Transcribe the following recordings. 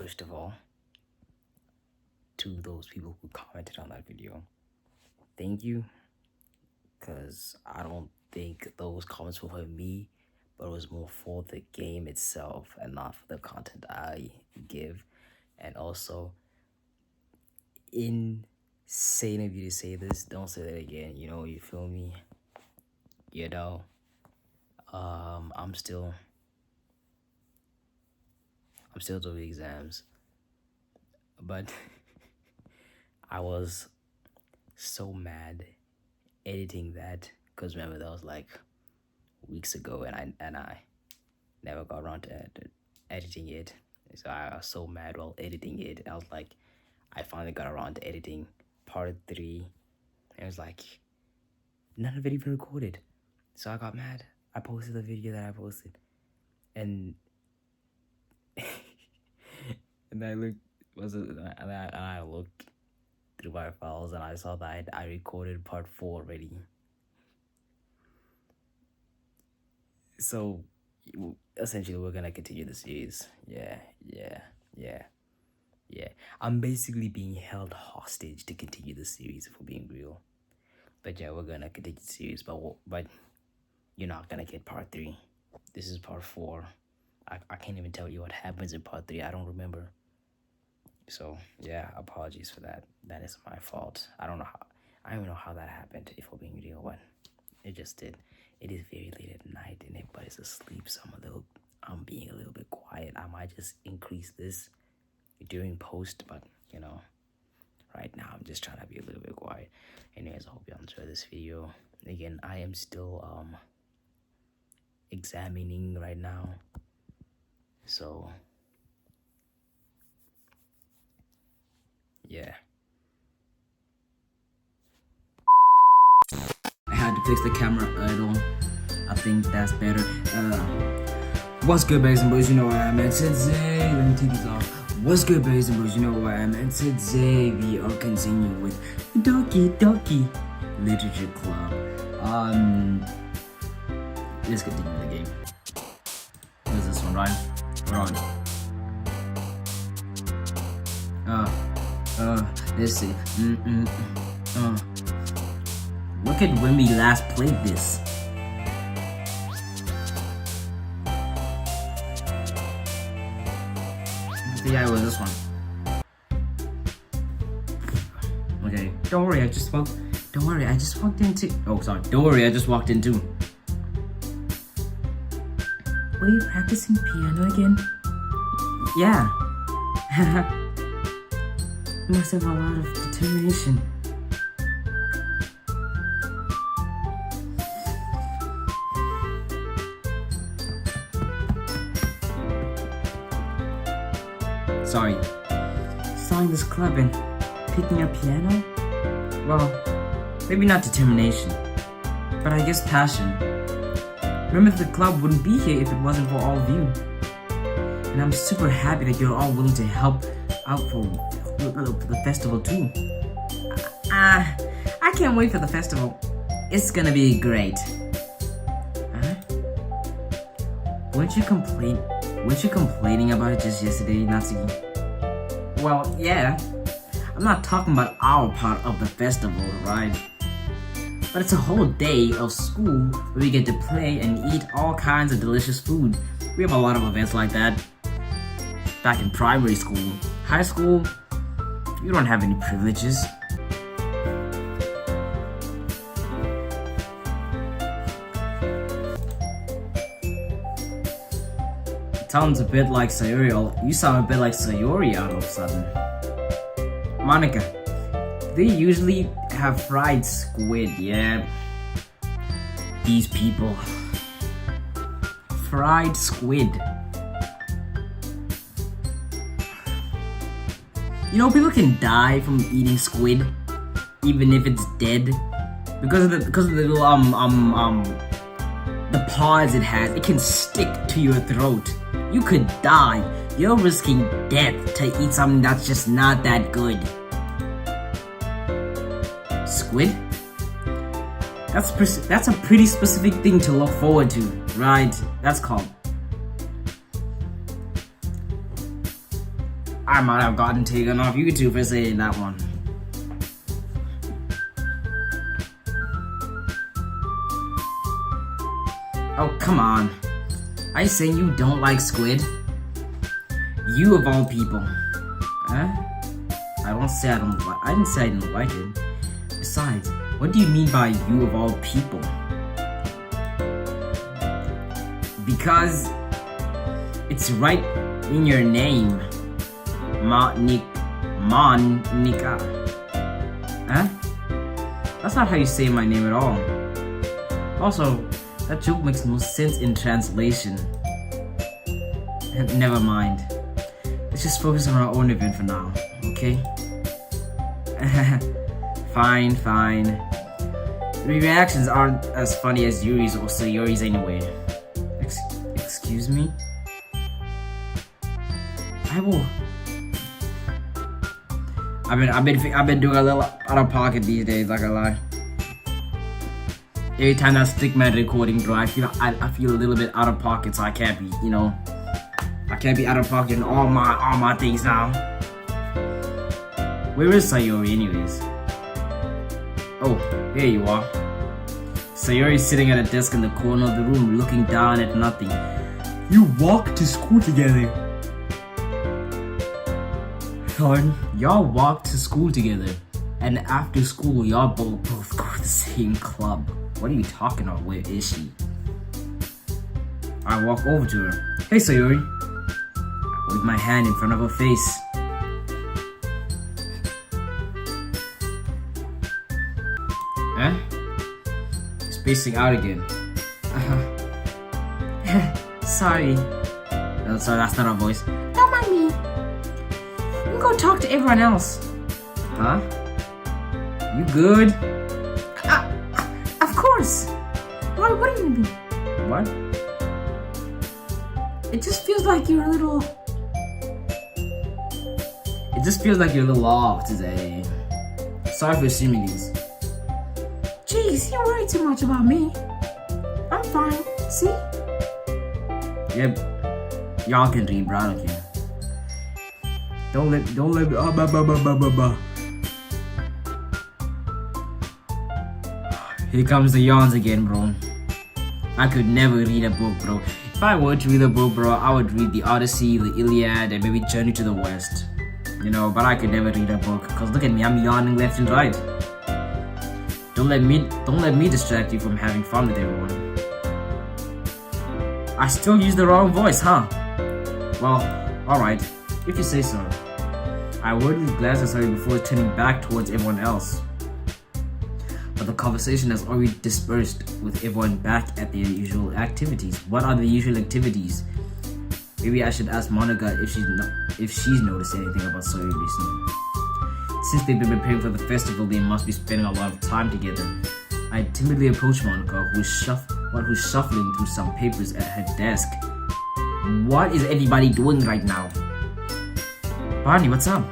first of all, to those people who commented on that video, thank you, because I don't think those comments were for me, but it was more for the game itself and not for the content I give. And also, insane of you to say this, don't say that again, you feel me? I'm still doing exams, but I was so mad editing that, because remember that was like weeks ago, and I never got around to editing it. So I was so mad while editing it. I was like, I finally got around to editing part 3, and it was like none of it even recorded. So I got mad. I posted the video that I posted, and and I looked through my files, and I saw that I recorded part 4 already. So essentially, we're gonna continue the series. Yeah. I'm basically being held hostage to continue the series, if we're being real. But yeah, we're gonna continue the series, but you're not gonna get part 3. This is part 4. I can't even tell you what happens in part 3. I don't remember. So yeah, apologies for that. That is my fault. I don't even know how that happened, if we're being real, but it just did. It is very late at night and everybody's asleep, so I'm being a little bit quiet. I might just increase this during post, but right now I'm just trying to be a little bit quiet. Anyways, I hope you enjoy this video. Again, I am still examining right now, so yeah. I had to fix the camera idle. I think that's better. What's good, babes and boys? You know where I'm at today. Let me take these off. What's good, babes and boys? You know where I'm at today. We are continuing with Doki Doki Literature Club. Let's continue the game. What is this one, right? We're on. Let's see. Look at when we last played this. Yeah, it was this one. Okay. Don't worry, I just walked into. Oh, sorry. Don't worry, I just walked into. Were you practicing piano again? Yeah. You must have a lot of determination. Sorry. Starting this club and picking up piano? Well, maybe not determination, but I guess passion. Remember, the club wouldn't be here if it wasn't for all of you. And I'm super happy that you're all willing to help out for the festival too. I can't wait for the festival. It's gonna be great. Weren't you complaining about it just yesterday, Natsuki? Well, yeah. I'm not talking about our part of the festival, right? But it's a whole day of school where we get to play and eat all kinds of delicious food. We have a lot of events like that. Back in primary school, high school, you don't have any privileges. Sounds a bit like Sayori. You sound a bit like Sayori all of a sudden. Monica, they usually have fried squid, yeah. These people. Fried squid. People can die from eating squid, even if it's dead, because of the little the paws it has. It can stick to your throat. You could die. You're risking death to eat something that's just not that good. Squid? That's a pretty specific thing to look forward to, right? That's called I might have gotten taken off YouTube for saying that one. Oh, come on. Are you saying you don't like squid? You of all people. Huh? I didn't say I didn't like it. Besides, what do you mean by you of all people? Because it's right in your name. Monica. Huh? That's not how you say my name at all. Also, that joke makes no sense in translation. Never mind. Let's just focus on our own event for now, okay? Fine. The reactions aren't as funny as Yuri's or Sayori's anyway. Excuse me? I will. I've been doing a little out of pocket these days, like I lie. Every time I stick my recording, bro, I feel a little bit out of pocket, so I can't be, I can't be out of pocket in all my things now. Where is Sayori, anyways? Oh, here you are. Sayori's sitting at a desk in the corner of the room, looking down at nothing. You walk to school together. Son, y'all walk to school together, and after school, y'all both go to the same club. What are you talking about? Where is she? I walk over to her. Hey, Sayori. I wave my hand in front of her face. Huh? Spacing out again. Sorry. No, sorry, that's not her voice. Don't mind me. You can go talk to everyone else. Huh? You good? Of course. Why wouldn't you be? What? It just feels like you're a little... It just feels like you're a little off today. Sorry for assuming these. Jeez, you worry too much about me. I'm fine. See? Yep. Y'all can read, bro. I don't care. Don't let me. Here comes the yawns again, bro. I could never read a book, bro. If I were to read a book, bro, I would read the Odyssey, the Iliad, and maybe Journey to the West. But I could never read a book, cause look at me, I'm yawning left and right. Don't let me distract you from having fun with everyone. I still use the wrong voice, huh? Well, alright, if you say so. I worded glance at Sayori before turning back towards everyone else. But the conversation has already dispersed with everyone back at their usual activities. What are the usual activities? Maybe I should ask Monica if she's noticed anything about Sayori recently. Since they've been preparing for the festival, they must be spending a lot of time together. I timidly approached Monica, who's shuffling through some papers at her desk. What is everybody doing right now? Barney, what's up?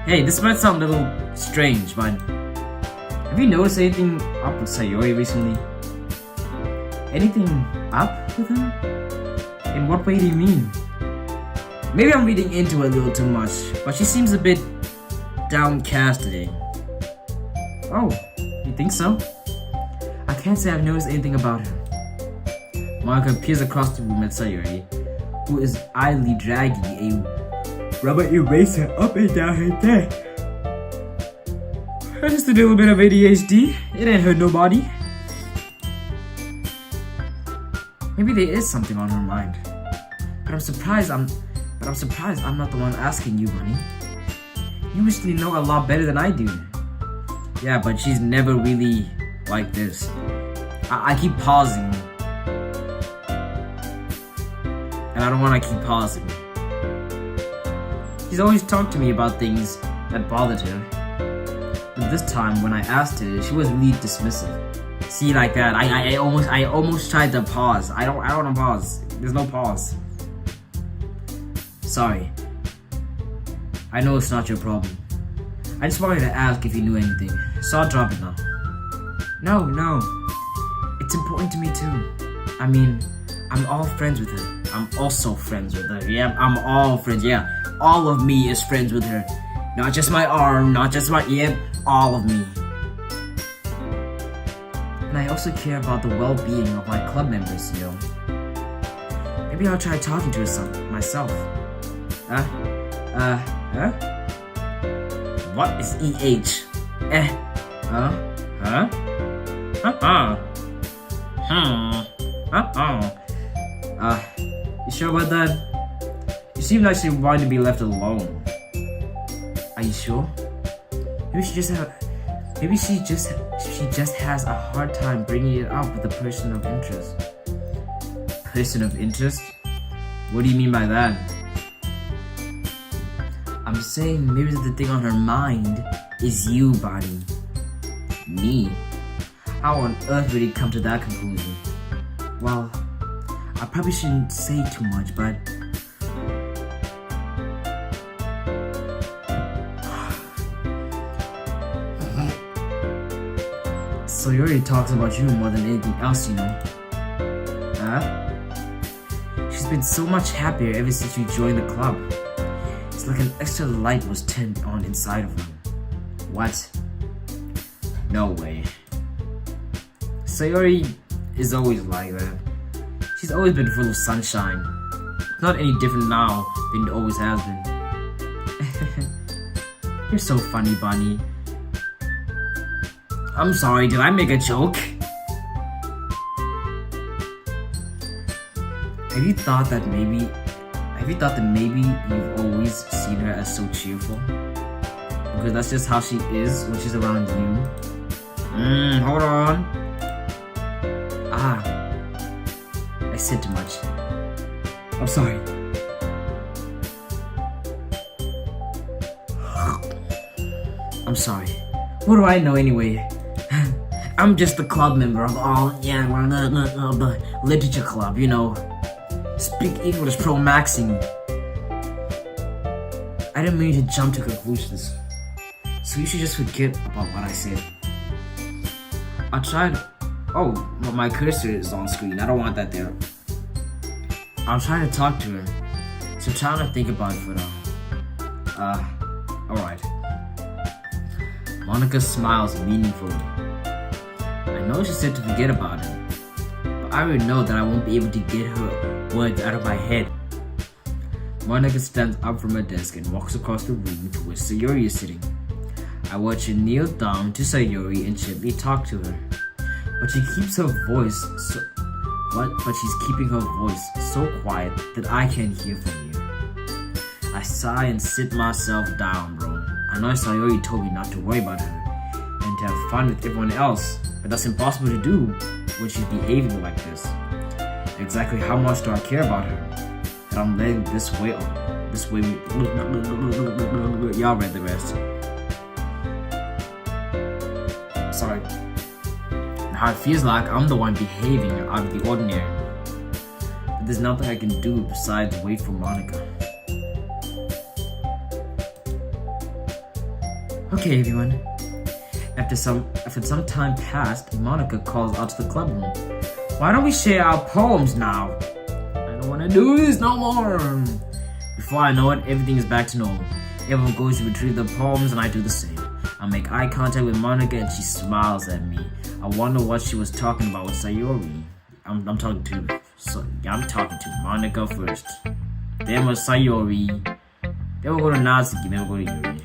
Hey, this might sound a little strange, but have you noticed anything up with Sayori recently? Anything up with her? In what way do you mean? Maybe I'm reading into it a little too much, but she seems a bit downcast today. Oh, you think so? I can't say I've noticed anything about her. Monica peers across the room at Sayori, who is idly dragging a rubber eraser up and down her desk. Just a little bit of ADHD. It ain't hurt nobody. Maybe there is something on her mind. But I'm surprised I'm not the one asking you, Bunny. You usually know a lot better than I do. Yeah, but she's never really like this. I keep pausing. And I don't want to keep pausing. She's always talked to me about things that bothered her. But this time, when I asked her, she was really dismissive. See, like that, I almost tried to pause. I don't want to pause. There's no pause. Sorry. I know it's not your problem. I just wanted to ask if you knew anything, so I'll drop it now. No. It's important to me too. I mean, I'm all friends with her. I'm also friends with her. Yeah, I'm all friends. Yeah, all of me is friends with her. Not just my arm, not just my ear, all of me. And I also care about the well-being of my club members, you know. Maybe I'll try talking to her myself. Huh? What is EH? You sure about that? You seem like she wanted to be left alone. Are you sure? Maybe she just has a hard time bringing it up with a person of interest. Person of interest? What do you mean by that? I'm saying maybe the thing on her mind is you, Bonnie. Me? How on earth would he come to that conclusion? Well, I probably shouldn't say too much, but so he already talks about you more than anything else, you know. She's been so much happier ever since you joined the club. It's like an extra light was turned on inside of her. What? No way. Sayori is always like that. She's always been full of sunshine. Not any different now than it always has been. You're so funny, Bunny. I'm sorry, did I make a joke? Have you thought that maybe you've always seen her as so cheerful? Because that's just how she is when she's around you. Hold on. I said too much. I'm sorry. I'm sorry. What do I know anyway? I'm just a club member of the literature club, you know. Speak English pro-maxing. I didn't mean to jump to conclusions. So you should just forget about what I said. I tried. Oh, but my cursor is on screen. I don't want that there. I'm trying to talk to her. So trying to think about it for now. Alright. Monica smiles meaningfully. I know she said to forget about it, but I already know that I won't be able to get her words out of my head. Monica stands up from her desk and walks across the room to where Sayori is sitting. I watch her kneel down to Sayori and gently talk to her. But she's keeping her voice so quiet that I can't hear from you. I sigh and sit myself down, bro. I know Sayori told me not to worry about her and to have fun with everyone else, but that's impossible to do when she's behaving like this. Exactly how much do I care about her that I'm letting this way. Y'all read the rest. Sorry. How it feels like I'm the one behaving out of the ordinary. But there's nothing I can do besides wait for Monica. Okay, everyone. After some time passed, Monica calls out to the club room. Why don't we share our poems now? I don't want to do this no more. Before I know it, everything is back to normal. Everyone goes to retrieve their poems and I do the same. I make eye contact with Monica and she smiles at me. I wonder what she was talking about with Sayori. I'm talking to Monica first. Then with Sayori. Then we'll go to Natsuki, then we'll go to Yuri.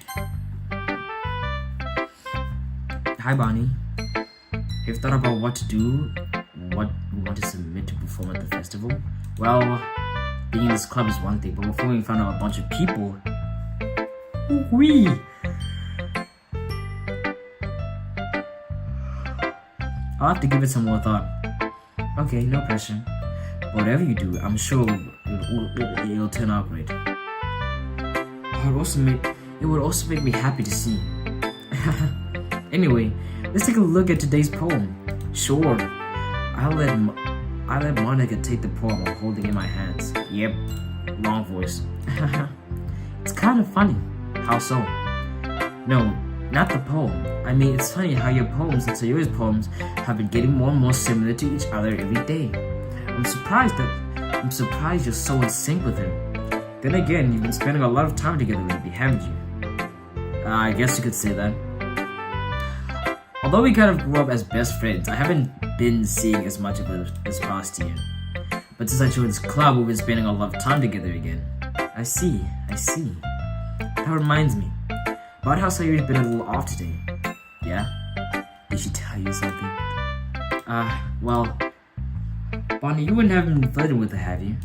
Hi Bonnie. Have you thought about what to do? What we want to submit to perform at the festival? Well, being in this club is one thing, but before we found out a bunch of people. Wee! I'll have to give it some more thought. Okay, no pressure. Whatever you do, I'm sure it'll turn out great. It would also make me happy to see. Anyway, let's take a look at today's poem. Sure. I'll let Monica take the poem I'm holding in my hands. Yep, long voice. It's kind of funny. How so? No, not the poem. I mean, it's funny how your poems and Sayori's poems have been getting more and more similar to each other every day. I'm surprised you're so in sync with her. Then again, you've been spending a lot of time together lately, haven't you? I guess you could say that. Although we kind of grew up as best friends, I haven't been seeing as much of it this past year. But since I joined this club, we've been spending a lot of time together again. I see. That reminds me. About how Sayuri's been a little off today. Yeah? Did she tell you something? Well... Bonnie, you wouldn't have been flirting with her, have you?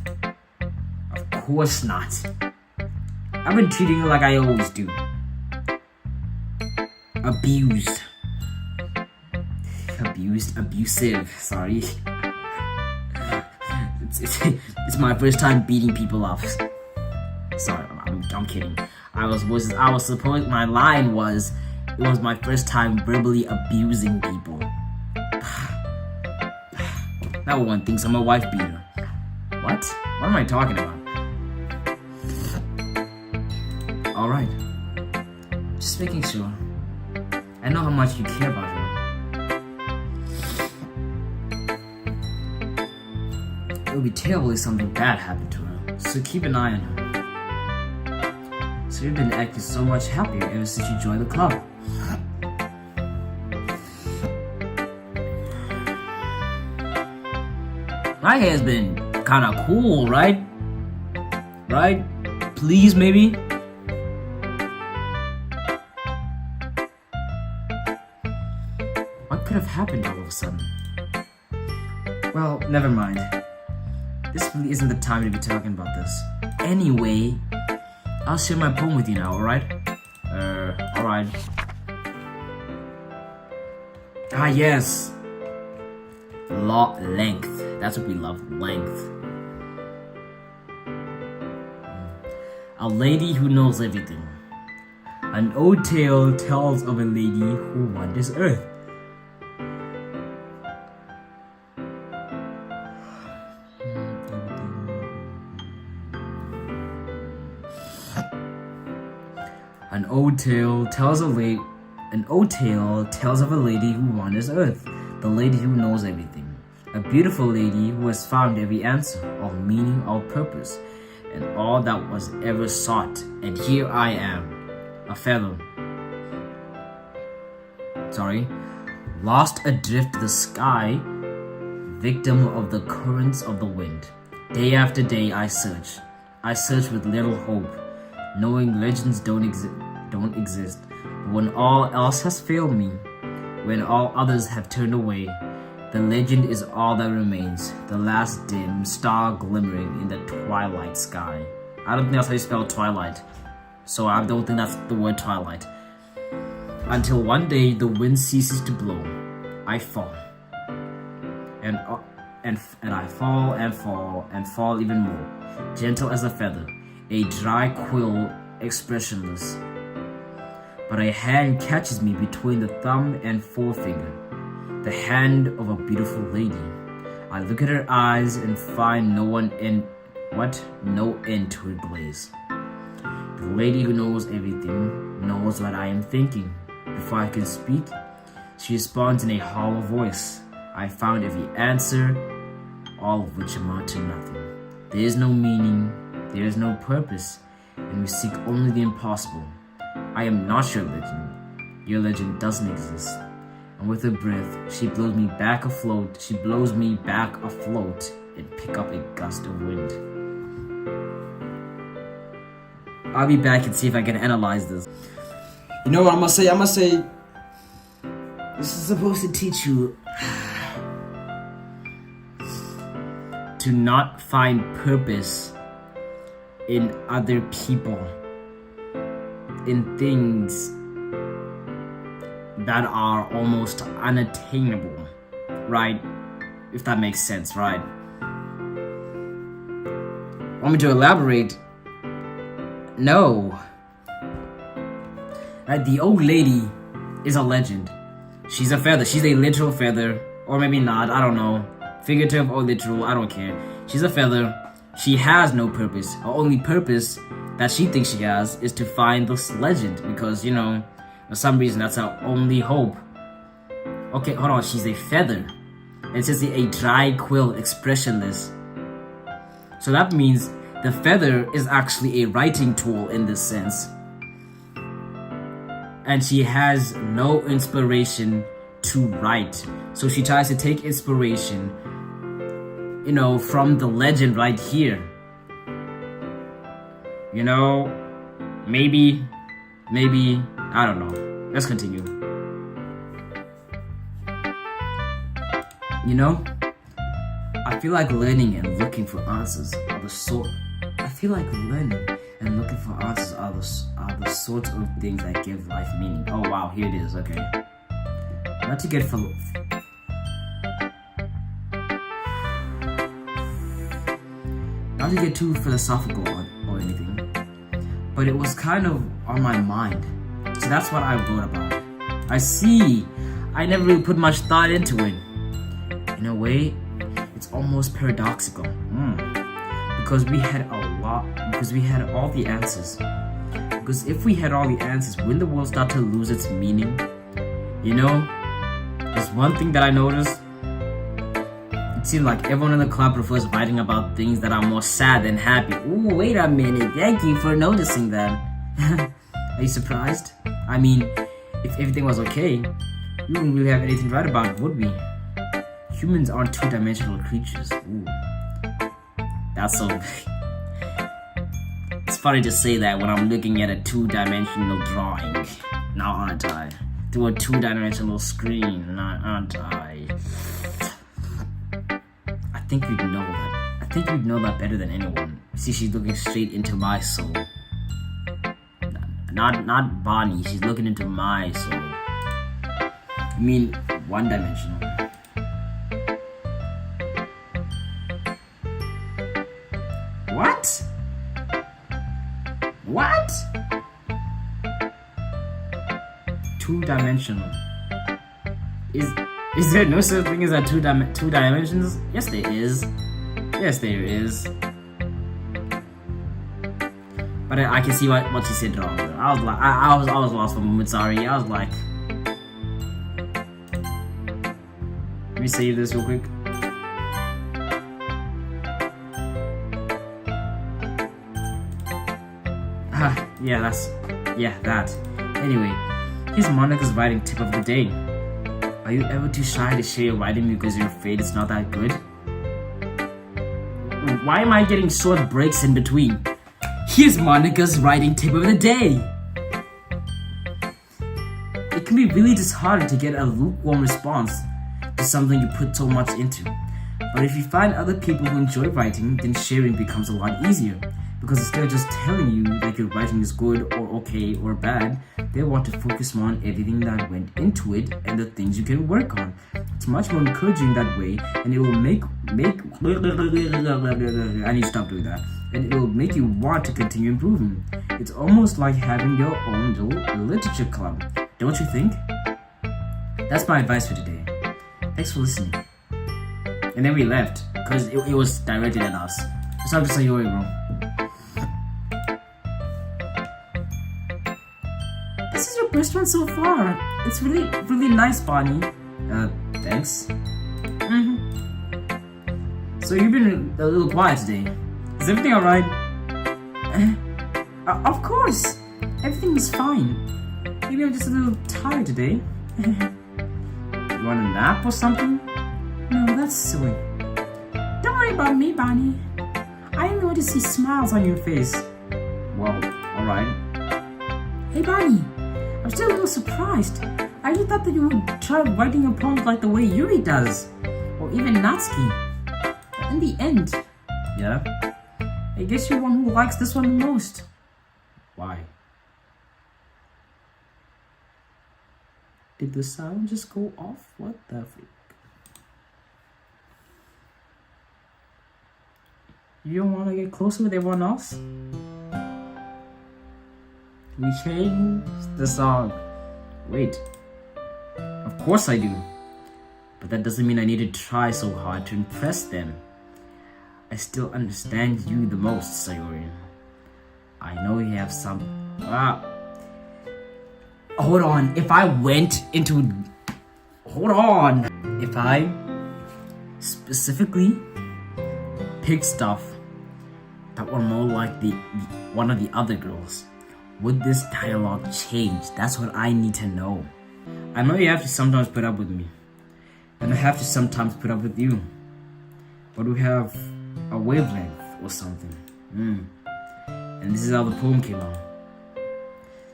Of course not. I've been treating her like I always do. Abusive, sorry. It's my first time beating people up. Sorry, I'm kidding. My line was, it was my first time verbally abusing people. That one thinks I'm a wife beater. What? What am I talking about? Alright. Just making sure. I know how much you care about her. It would be terrible if something bad happened to her, so keep an eye on her. So you've been acting so much happier ever since you joined the club. My hair's been kinda cool, right? Right? Please, maybe? What could have happened all of a sudden? Well, never mind. This really isn't the time to be talking about this. Anyway, I'll share my poem with you now, alright? Alright. Ah, yes. Length. That's what we love, length. A lady who knows everything. An old tale tells of a lady who wanders earth. An old tale tells of a lady who wanders earth, the lady who knows everything. A beautiful lady who has found every answer, all meaning, all purpose, and all that was ever sought. And here I am, a fellow. Lost adrift to the sky, victim of the currents of the wind. Day after day I search with little hope, knowing legends don't exist. But when all else has failed me, when all others have turned away, the legend is all that remains, the last dim star glimmering in the twilight sky. I don't think that's how you spell twilight, so I don't think that's the word twilight. Until one day the wind ceases to blow, I fall, and I fall and fall and fall even more, gentle as a feather, a dry quill, expressionless. But a hand catches me between the thumb and forefinger, the hand of a beautiful lady. I look at her eyes and find no end to her glaze. The lady who knows everything knows what I am thinking. Before I can speak, she responds in a hollow voice. I found every answer, all of which amount to nothing. There is no meaning, there is no purpose, and we seek only the impossible. I am not your legend. Your legend doesn't exist. And with her breath, she blows me back afloat. And pick up a gust of wind. I'll be back and see if I can analyze this. You know what I'm gonna say? This is supposed to teach you to not find purpose in other people, in things that are almost unattainable, right? If that makes sense, right? Want me to elaborate? No. Right, the old lady is a legend. She's a feather. She's a literal feather. Or maybe not, I don't know. Figurative or literal, I don't care. She's a feather. She has no purpose. Her only purpose that she thinks she has is to find this legend. Because, you know, for some reason, that's her only hope. Okay, hold on. She's a feather. It says a dry quill, expressionless. So that means The feather is actually a writing tool in this sense. And she has no inspiration to write. So she tries to take inspiration, from the legend right here. Maybe, I don't know. Let's continue. I feel like learning and looking for answers are the sort. I feel like learning and looking for answers are the sort of things that give life meaning. Oh wow, here it is. Okay. Not to get too philosophical or anything, but it was kind of on my mind, so that's what I wrote about it. I see. I never really put much thought into it. In a way, it's almost paradoxical. Because we had all the answers. Because if we had all the answers, wouldn't the world start to lose its meaning? There's one thing that I noticed. It seemed like everyone in the club prefers writing about things that are more sad than happy. Ooh, wait a minute. Thank you for noticing that. Are you surprised? I mean, if everything was okay, we wouldn't really have anything to write about, would we? Humans aren't two-dimensional creatures. Ooh. That's so... It's funny to say that when I'm looking at a two-dimensional drawing. Now aren't I? Through a two-dimensional screen. Now aren't I? I think you'd know that. I think you'd know that better than anyone. See, she's looking straight into my soul. Not Bonnie. She's looking into my soul. I mean, one-dimensional. What? What? Two-dimensional. Is there no such thing as a two dimensions? Yes, there is. Yes, there is. But I can see what she said wrong. I was like, I was lost for a moment. Sorry. I was like, let me save this real quick. That. Anyway, here's Monica's writing tip of the day. Are you ever too shy to share your writing because you're afraid it's not that good? Why am I getting short breaks in between? Here's Monica's writing tip of the day. It can be really disheartening to get a lukewarm response to something you put so much into. But if you find other people who enjoy writing, then sharing becomes a lot easier. Because instead of just telling you that your writing is good or okay or bad, they want to focus more on everything that went into it and the things you can work on. It's much more encouraging that way, and it will make I need to stop doing that. And it will make you want to continue improving. It's almost like having your own little literature club, don't you think? That's my advice for today. Thanks for listening. And then we left because it was directed at us. It's not just a yo, bro. This is your best one so far. It's really, really nice, Bonnie. Thanks. So you've been a little quiet today. Is everything alright? Of course. Everything is fine. Maybe I'm just a little tired today. You want a nap or something? No, that's silly. Don't worry about me, Bonnie. I only want to see smiles on your face. Well, alright. Hey, Bonnie. I'm still a little surprised. I really thought that you would try writing your poems like the way Yuri does. Or even Natsuki. But in the end... Yeah? I guess you're one who likes this one the most. Why? Did the sound just go off? What the freak? You don't want to get closer with everyone else? We changed the song. Wait. Of course I do. But that doesn't mean I need to try so hard to impress them. I still understand you the most, Sayori. I know you have some... Hold on. If I went into... Hold on. If I specifically picked stuff that were more like the one of the other girls? Would this dialogue change? That's what I need to know. I know you have to sometimes put up with me, and I have to sometimes put up with you. But we have a wavelength or something. And this is how the poem came out.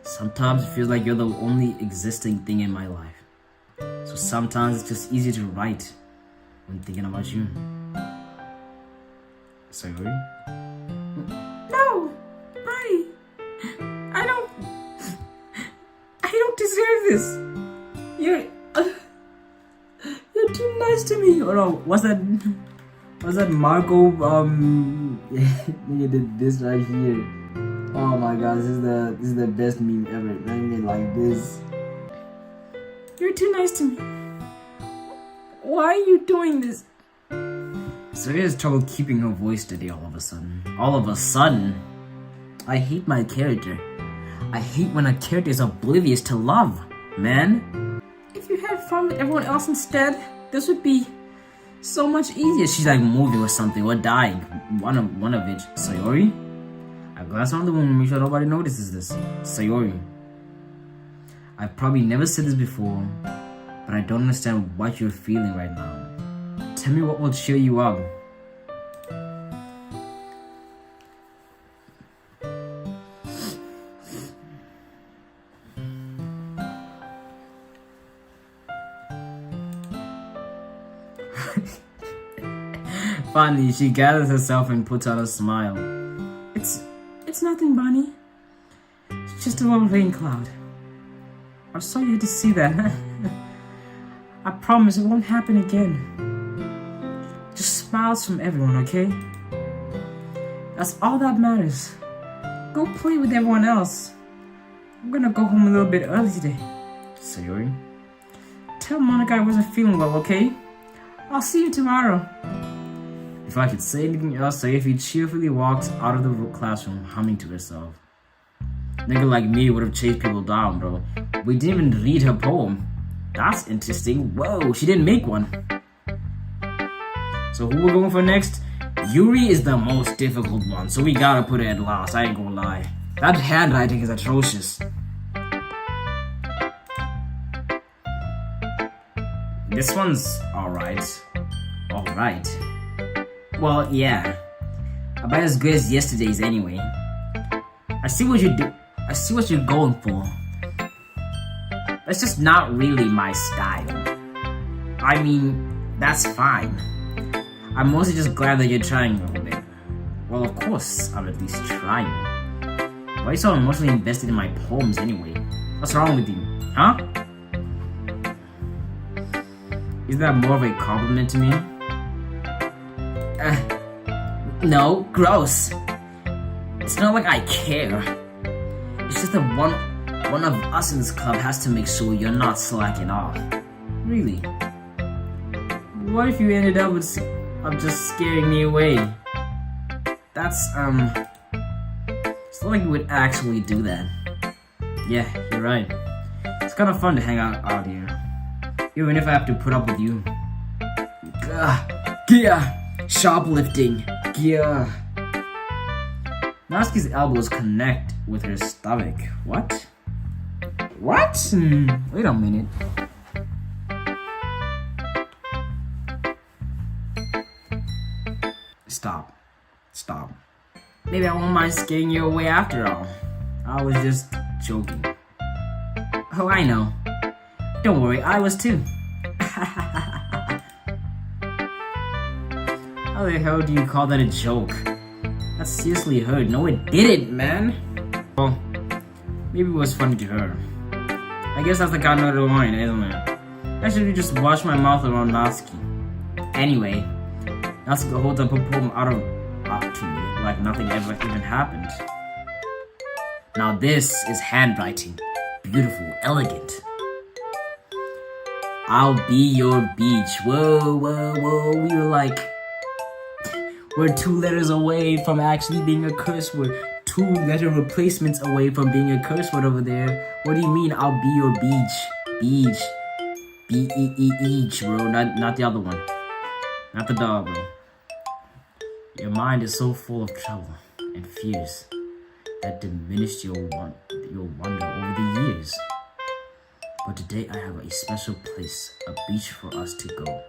Sometimes it feels like you're the only existing thing in my life. So sometimes it's just easier to write when thinking about you. Sorry? No! Buddy! I don't deserve this! You're too nice to me! Oh no, was that Marco, you did this right here. Oh my god, this is the best meme ever. I mean, like this. You're too nice to me. Why are you doing this? Sophia has trouble keeping her voice today all of a sudden. All of a sudden? I hate my character. I hate when a character is oblivious to love, man. If you had fun with everyone else instead, this would be so much easier. She's like moving or something, or dying. One of which. Sayori? I glance around the room and make sure nobody notices this. Sayori. I've probably never said this before, but I don't understand what you're feeling right now. Tell me what will cheer you up. Finally, she gathers herself and puts on a smile. It's nothing, Bonnie. It's just a little rain cloud. I'm sorry you had to see that. I promise it won't happen again. Just smiles from everyone, okay? That's all that matters. Go play with everyone else. I'm gonna go home a little bit early today. Sayori? Tell Monica I wasn't feeling well, okay? I'll see you tomorrow. If I could say anything else, Sayori cheerfully walks out of the classroom, humming to herself. Nigga like me would have chased people down, bro. We didn't even read her poem. That's interesting. Whoa, she didn't make one. So who we're going for next? Yuri is the most difficult one, so we gotta put it at last. I ain't gonna lie. That handwriting is atrocious. This one's alright. Alright. Well, yeah. About as good as yesterday's anyway. I see what you're going for. That's just not really my style. I mean, that's fine. I'm mostly just glad that you're trying a little bit. Well, of course, I'm at least trying. Why are you so emotionally invested in my poems anyway? What's wrong with you, huh? Is that more of a compliment to me? No, gross. It's not like I care. It's just that one of us in this club has to make sure you're not slacking off. Really? What if you ended up with just scaring me away? That's it's not like you would actually do that. Yeah, you're right. It's kind of fun to hang out here, even if I have to put up with you. Yeah, shoplifting. Yeah. Natsuki's elbows connect with her stomach. What? What? Wait a minute. Stop. Maybe I won't mind scaring you away after all. I was just joking. Oh, I know. Don't worry, I was too. How the hell do you call that a joke? That seriously hurt. No, it didn't, man. Well, maybe it was funny to her. I guess that's the kind of the line, isn't it? I should just wash my mouth around Natsuki. Anyway, Natsuki holds up her poem out to me like nothing ever even happened. Now this is handwriting. Beautiful, elegant. I'll be your beach. Whoa. We're 2 letters away from actually being a curse word. 2 letter replacements away from being a curse word over there. What do you mean, I'll be your beach? Beach. B-E-E-H, bro. Not the other one. Not the dog, bro. Your mind is so full of trouble. and fears that diminished your wonder over the years. But today I have a special place, a beach for us to go.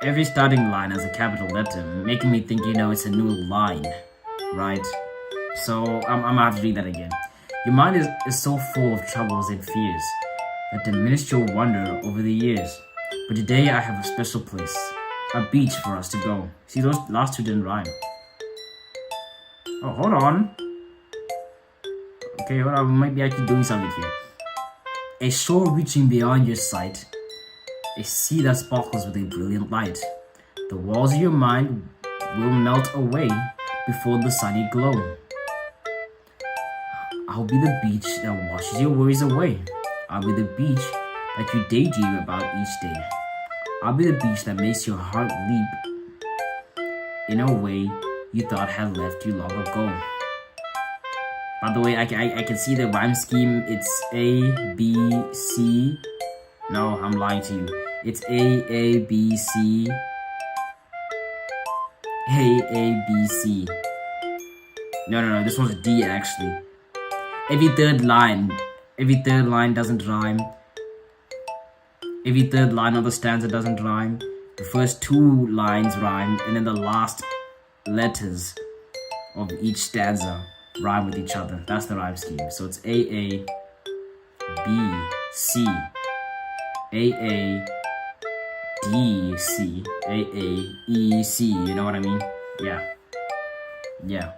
Every starting line has a capital letter, making me think it's a new line, right? So I'm gonna have to read that again. Your mind is so full of troubles and fears that diminished your wonder over the years. But today I have a special place, a beach for us to go. See, those last two didn't rhyme. Oh, hold on. Okay, hold on, we might be actually doing something here. A shore reaching beyond your sight, a sea that sparkles with a brilliant light. The walls of your mind will melt away before the sunny glow. I'll be the beach that washes your worries away. I'll be the beach that you daydream about each day. I'll be the beach that makes your heart leap in a way you thought had left you long ago. By the way, I can see the rhyme scheme. It's A, B, C. No, I'm lying to you. It's A, B, C. A, B, C. No, this one's D actually. Every third line doesn't rhyme. Every third line of the stanza doesn't rhyme. The first two lines rhyme, and then the last letters of each stanza rhyme with each other. That's the rhyme scheme. So it's A, B, C. A, D, C. A, E, C. You know what I mean? Yeah. You get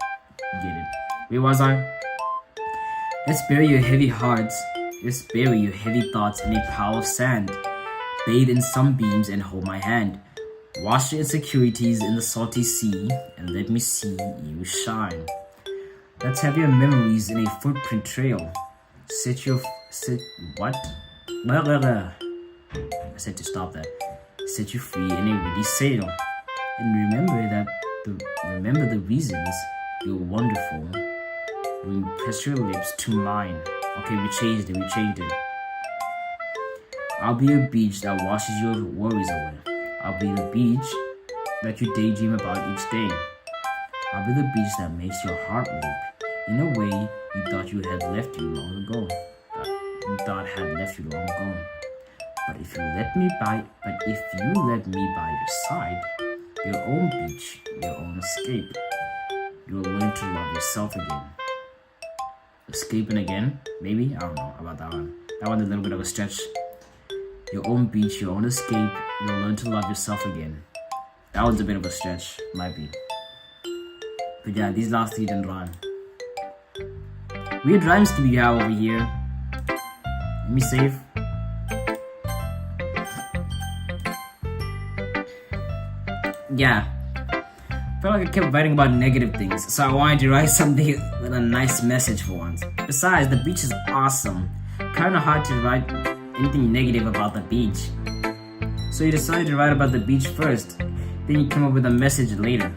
it. Where was I? Let's bury your heavy hearts. Let's bury your heavy thoughts in a pile of sand. Bathe in sunbeams and hold my hand. Wash your insecurities in the salty sea and let me see you shine. Let's have your memories in a footprint trail. What? I said to stop that. Set you free in a windy sail. And remember the reasons you're wonderful. When you press your lips to mine. Okay, we changed it. I'll be a beach that washes your worries away. I'll be the beach that you daydream about each day. I'll be the beach that makes your heart leap in a way you thought you had left you long ago. But if you let me by your side, your own beach, your own escape, you'll learn to love yourself again. Escaping again, maybe? I don't know about that one. That one's a little bit of a stretch. Your own beach, your own escape, you'll learn to love yourself again. That one's a bit of a stretch, might be. But yeah, these last three didn't rhyme. Weird rhyme scheme you have over here. Let me save. Yeah. I felt like I kept writing about negative things, so I wanted to write something with a nice message for once. Besides, the beach is awesome. Kinda hard to write anything negative about the beach. So you decided to write about the beach first, then you came up with a message later.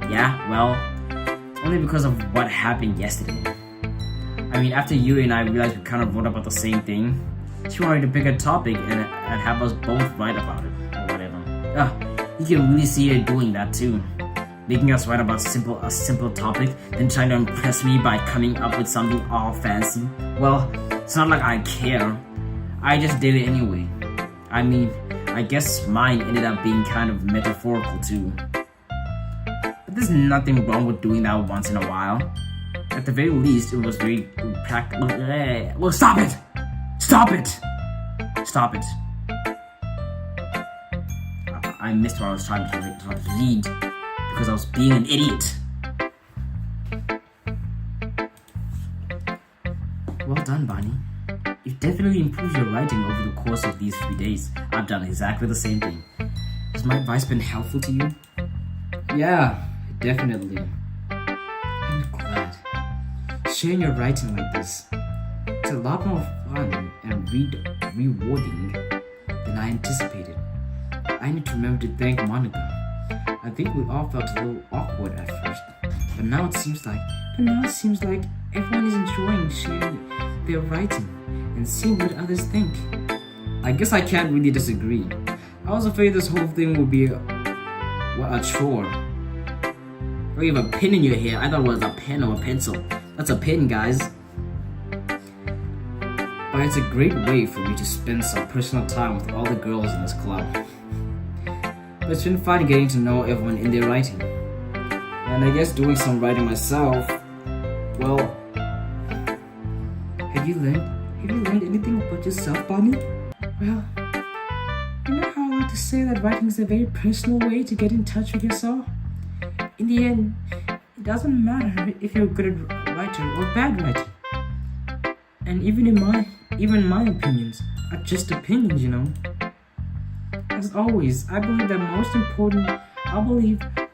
Yeah, well, it's only because of what happened yesterday. I mean, after Yuri and I realized we kind of wrote about the same thing, she wanted to pick a topic and have us both write about it, or whatever. You can really see her doing that too. Making us write about a simple topic, then trying to impress me by coming up with something all fancy. Well, it's not like I care. I just did it anyway. I mean, I guess mine ended up being kind of metaphorical too. But there's nothing wrong with doing that once in a while. At the very least, it was very practical. Well, stop it! Stop it! Stop it. I missed what I was trying to read because I was being an idiot. Well done, Bonnie. You've definitely improved your writing over the course of these 3 days. I've done exactly the same thing. Has my advice been helpful to you? Yeah, definitely. I'm glad. Sharing your writing like this, it's a lot more fun and rewarding than I anticipated. I need to remember to thank Monica. I think we all felt a little awkward at first, but now it seems like everyone is enjoying sharing their writing and seeing what others think. I guess I can't really disagree. I I was afraid this whole thing would be a chore. Or you have a pin in your hair. I thought it was a pen or a pencil. That's a pin, guys. But it's a great way for me to spend some personal time with all the girls in this club. But it's been fun getting to know everyone in their writing. And I guess doing some writing myself, well, have you learned anything about yourself, Bonnie? Well, you know how I like to say that writing is a very personal way to get in touch with yourself? In the end, it doesn't matter if you're a good writer or a bad writer. And even my opinions are just opinions, you know. As always, I believe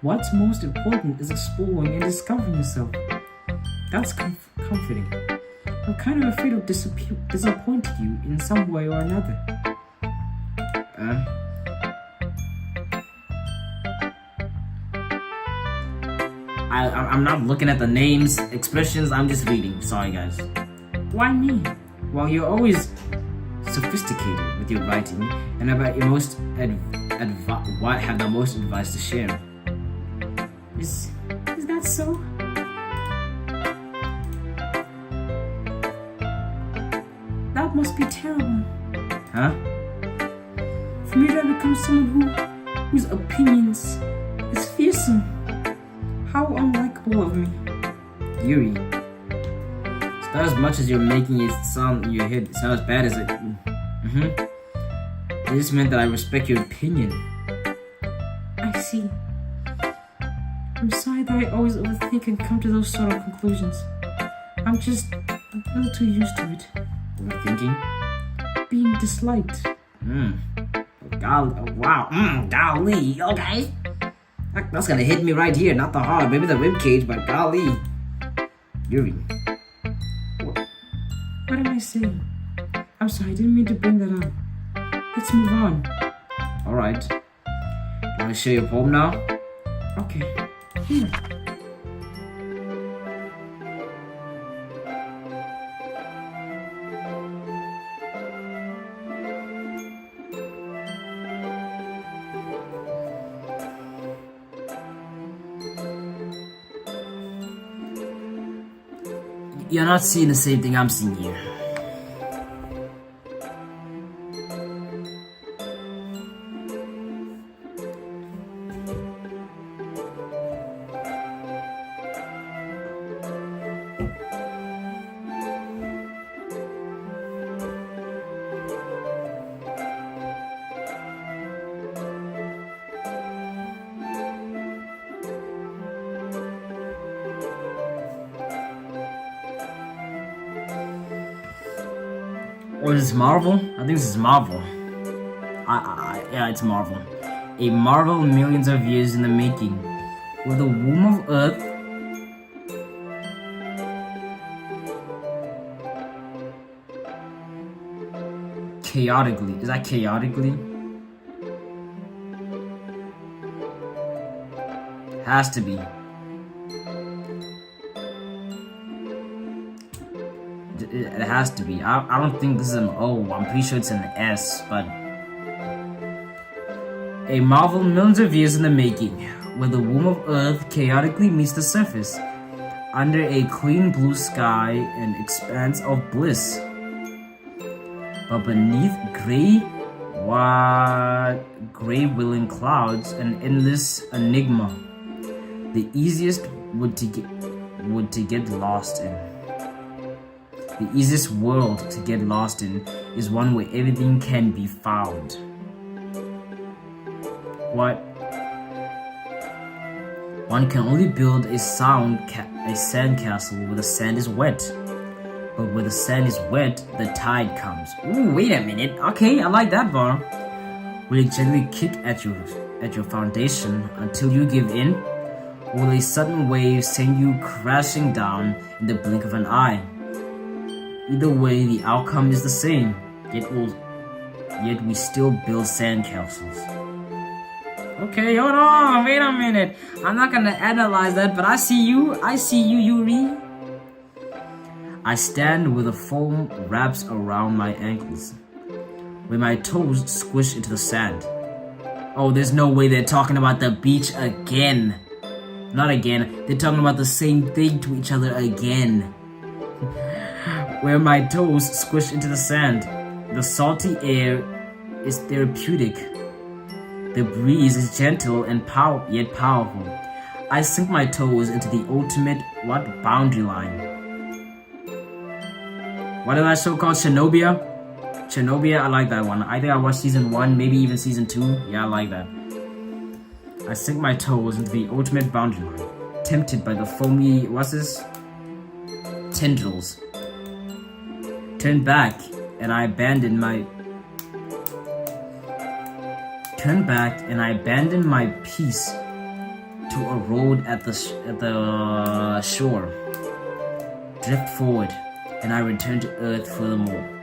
what's most important is exploring and discovering yourself. That's comforting. I'm kind of afraid of disappointing you in some way or another. I'm not looking at the names, expressions, I'm just reading. Sorry, guys. Why me? Well, you're always sophisticated with your writing and about your most have the most advice to share. Is that so? That must be terrible. Huh? For me to become someone whose opinions is fearsome. How unlikable of me. Yuri. It's not as much as you're making it sound in your head. It's not as bad as it. It just meant that I respect your opinion. I see. I'm sorry that I always overthink and come to those sort of conclusions. I'm just a little too used to it. Overthinking? Being disliked. Golly, okay. That's gonna hit me right here, not the heart, maybe the rib cage, but golly. Yuri. What am I saying? I'm sorry, I didn't mean to bring that up. Let's move on. Alright. You wanna share your poem now? Okay. Here. You're not seeing the same thing I'm seeing here. Or is this Marvel? I think this is Marvel. Yeah, it's Marvel. A marvel millions of years in the making. With the womb of Earth chaotically. Is that chaotically? Has to be. It has to be. I don't think this is an O. I'm pretty sure it's an S, but a marvel millions of years in the making, where the womb of Earth chaotically meets the surface, under a clean blue sky, an expanse of bliss. But beneath gray-willing clouds, an endless enigma. The easiest would to get lost in. The easiest world to get lost in is one where everything can be found. What? One can only build a sandcastle where the sand is wet. But where the sand is wet, the tide comes. Ooh, wait a minute. Okay, I like that bar. Will it gently kick at your foundation until you give in? Or will a sudden wave send you crashing down in the blink of an eye? Either way, the outcome is the same, yet we still build sandcastles. Okay, hold on, wait a minute. I'm not gonna analyze that, but I see you, Yuri. I stand where the foam wraps around my ankles, where my toes squish into the sand. Oh, there's no way they're talking about the beach again. Not again. They're talking about the same thing to each other again. Where my toes squish into the sand. The salty air is therapeutic. The breeze is gentle and yet powerful. I sink my toes into the ultimate boundary line. What is that show called? Chernobyl? Chernobyl, I like that one. I think I watched season 1, maybe even season 2. Yeah, I like that. I sink my toes into the ultimate boundary line, tempted by the foamy, tendrils. Turn back, and I abandon my peace to a road at the shore. Drift forward, and I return to Earth forevermore.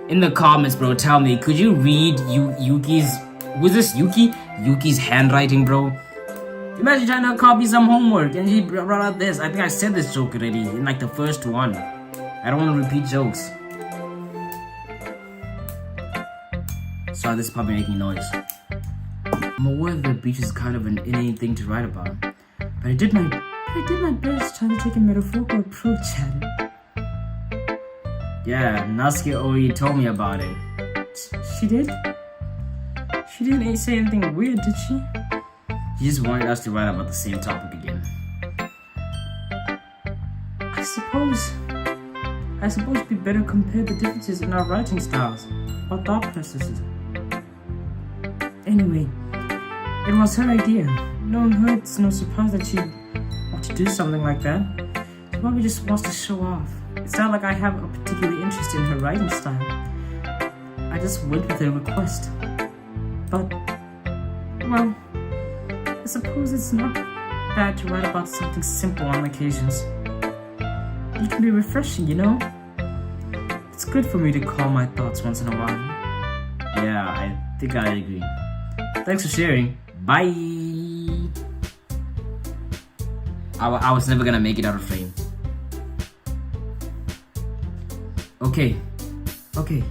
In the comments, bro, tell me, could you read Yuki's? Was this Yuki? Yuki's handwriting, bro. Imagine trying to copy some homework and he brought out this. I think I said this joke already in like the first one. I don't want to repeat jokes. Sorry, this is probably making noise. I'm aware that the beach is kind of an inane thing to write about, but I did my best trying to take a metaphorical approach at it. Yeah, Natsuki Oi told me about it. She did? She didn't say anything weird, did she? She just wanted us to write about the same topic again. I suppose we better compare the differences in our writing styles, our thought processes. Anyway, it was her idea. Knowing her, it's no surprise that she'd want to do something like that. She probably just wants to show off. It's not like I have a particular interest in her writing style. I just went with her request. But, well, I suppose it's not bad to write about something simple on occasions. It can be refreshing, you know? It's good for me to call my thoughts once in a while. Yeah, I think I agree. Thanks for sharing. Bye! I was never gonna make it out of frame. Okay,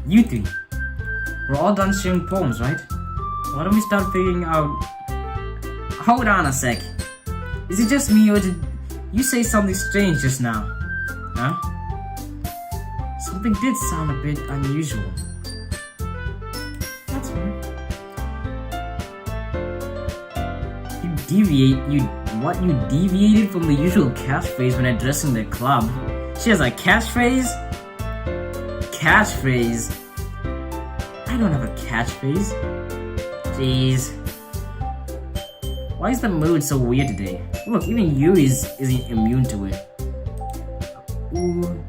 you three. We're all done sharing poems, right? Why don't we start figuring out... Hold on a sec. Is it just me or did you say something strange just now? Huh? Something did sound a bit unusual. That's right. You deviated from the usual catchphrase when addressing the club. She has a catchphrase? Catchphrase? I don't have a catchphrase. Jeez. Why is the mood so weird today? Look, even Yuri isn't immune to it. Ooh.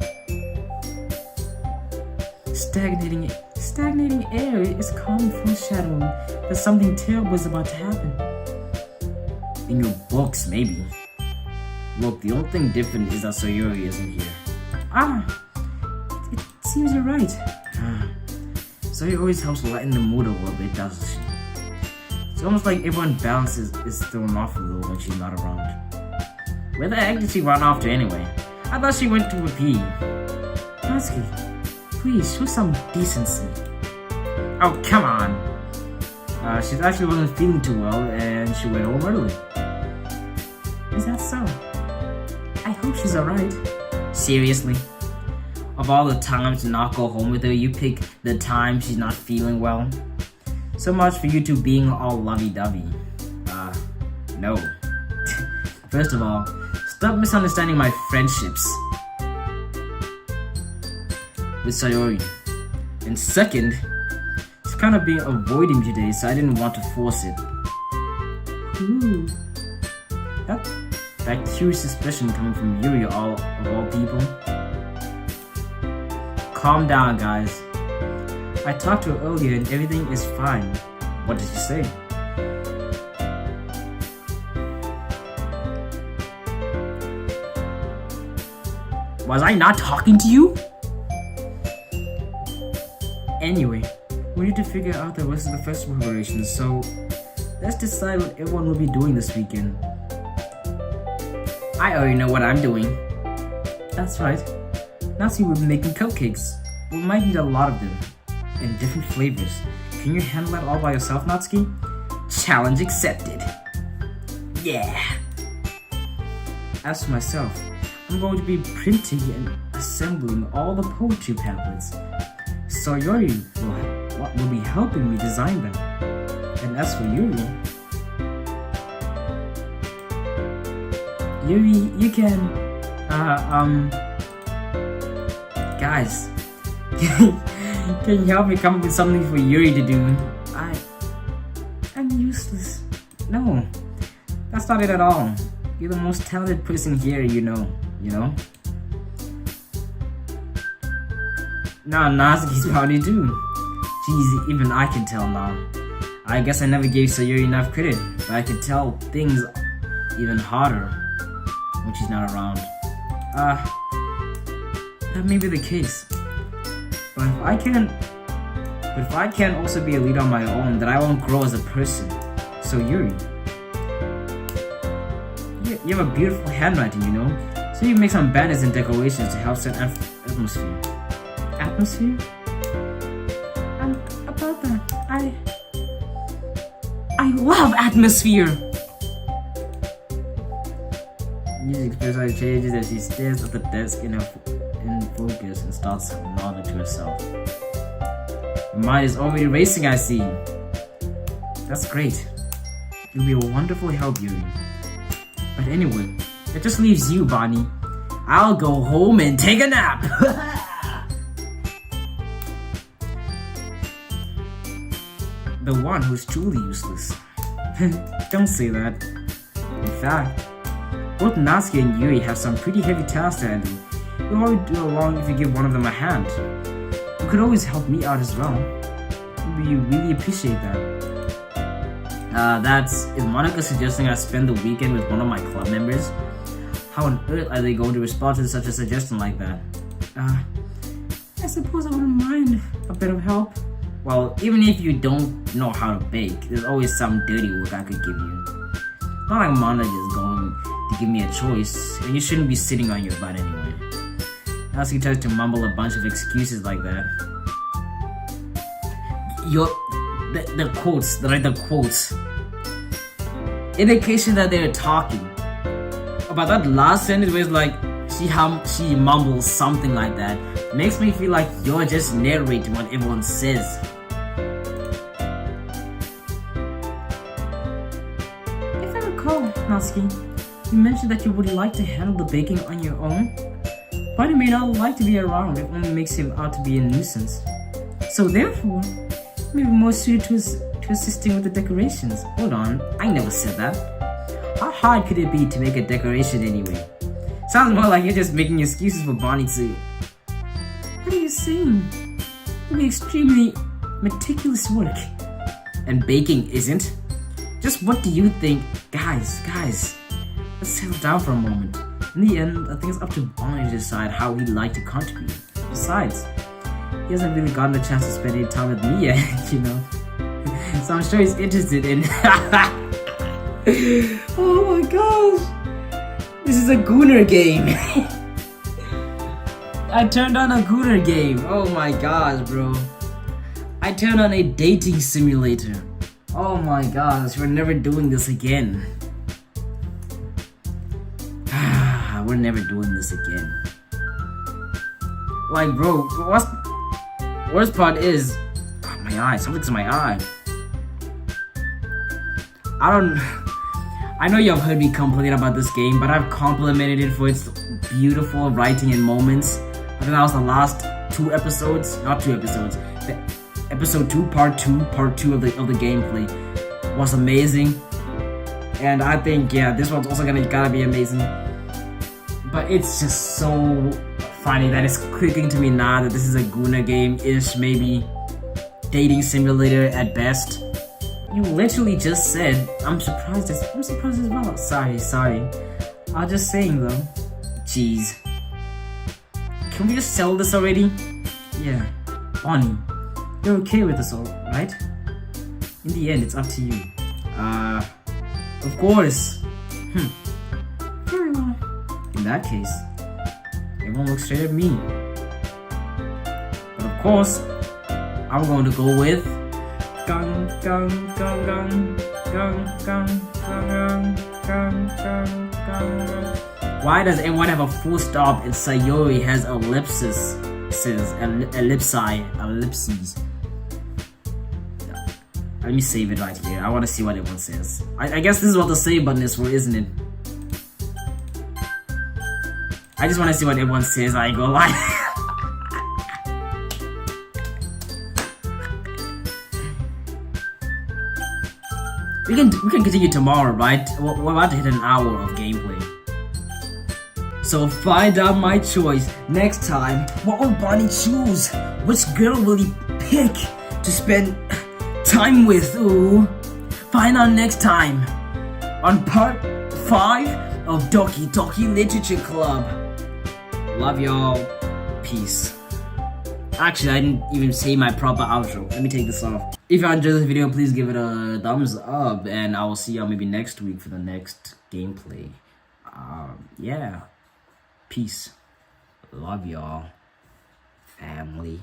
Stagnating air is calmly foreshadowing that something terrible is about to happen. In your books, maybe. Look, the only thing different is that Sayuri isn't here. It seems you're right. Sayuri always helps lighten the mood a little bit, doesn't she? It's almost like everyone's balance is thrown off a little when she's not around. Where the heck did she run off to anyway? I thought she went to a pee. Natsuki, please show some decency. Oh, come on. She actually wasn't feeling too well and she went home early. Is that so? I hope she's alright. Seriously? Of all the times to not go home with her, you pick the time she's not feeling well? So much for you two being all lovey-dovey. No. First of all, stop misunderstanding my friendships with Sayori. And second, she's kind of been avoiding me today, so I didn't want to force it. Ooh. That curious suspicion coming from Yuri of all people. Calm down, guys. I talked to her earlier and everything is fine. What did she say? Was I not talking to you? Anyway, we need to figure out the rest of the festival preparations, so let's decide what everyone will be doing this weekend. I already know what I'm doing. That's right. Natsuki will be making cupcakes. We might need a lot of them. In different flavors. Can you handle it all by yourself, Natsuki? Challenge accepted. Yeah. As for myself, I'm going to be printing and assembling all the poetry pamphlets. So Yuri will be helping me design them. And as for Yuri, you can, guys, can you help me come up with something for Yuri to do? I'm useless. No, that's not it at all. You're the most talented person here, you know? Now Natsuki's probably too. Jeez, even I can tell now. I guess I never gave Sayuri enough credit, but I can tell things even harder when she's not around. That may be the case. But if I can also be a leader on my own, then I won't grow as a person. So Yuri, you have a beautiful handwriting, you know? So you make some banners and decorations to help set atmosphere. Atmosphere? About that, I love atmosphere! Music expresses changes as she stares at the desk in focus and starts nodding to herself. Her mind is already racing, I see. That's great. You'll be a wonderful help, Yuri. But anyway, that just leaves you, Bonnie. I'll go home and take a nap! The one who's truly useless. Don't say that. In fact, both Natsuki and Yuri have some pretty heavy tasks to handle. You'll already do along if you give one of them a hand. You could always help me out as well. We really appreciate that. Is Monica suggesting I spend the weekend with one of my club members? How on earth are they going to respond to such a suggestion like that? I suppose I wouldn't mind a bit of help. Well, even if you don't know how to bake, there's always some dirty work I could give you. Not like Monica is going to give me a choice, and you shouldn't be sitting on your butt anyway. Natsuki tries to mumble a bunch of excuses like that. The quotes. Indication that they're talking. About that last sentence where it's like, she mumbles something like that. Makes me feel like you're just narrating what everyone says. If I recall, Natsuki, you mentioned that you would like to handle the baking on your own. But he may not like to be around if it only makes him out to be a nuisance. So therefore, maybe more suited to assisting with the decorations. Hold on, I never said that. How hard could it be to make a decoration anyway? Sounds more like you're just making excuses for Bonnie too. What are you saying? It would be extremely meticulous work. And baking isn't? Just what do you think? Guys, let's settle down for a moment. In the end, I think it's up to Bonnie to decide how he'd like to contribute. Besides, he hasn't really gotten a chance to spend any time with me yet, you know. So I'm sure he's interested in... Oh my gosh! This is a Gooner game! I turned on a Gooner game! Oh my gosh, bro. I turned on a dating simulator. Oh my gosh, we're never doing this again. We're never doing this again. Like, bro, what's worst part is my eye. Something's in my eye. I know you have heard me complain about this game, but I've complimented it for its beautiful writing and moments. I think that was the last two episodes, not two episodes. The episode 2, part 2 of the gameplay was amazing, and I think this one's also gotta be amazing. But it's just so funny that it's clicking to me now that this is a Guna game-ish, maybe dating simulator at best. You literally just said, I'm surprised as well. Sorry. I was just saying though. Jeez. Can we just sell this already? Yeah. Bonnie, you're okay with this all, right? In the end, it's up to you. Of course. Very well. In that case, everyone looks straight at me. But of course, I'm going to go with Gung, gung, gung, gung, gung, gung, gung, gung, gung, gung. Why does everyone have a full stop and Sayori has ellipses? Ellipses. Let me save it right here. I want to see what everyone says. I guess this is what the save button is for, isn't it? I just want to see what everyone says. I ain't gonna lie. We can continue tomorrow, right? We're about to hit an hour of gameplay. So find out my choice. Next time, what will Bonnie choose? Which girl will he pick to spend time with? Ooh. Find out next time on part 5 of Doki Doki Literature Club. Love y'all. Peace. Actually, I didn't even say my proper outro. Let me take this off. If you enjoyed this video, please give it a thumbs up, and I will see y'all maybe next week for the next gameplay. Yeah. Peace. Love y'all. Family.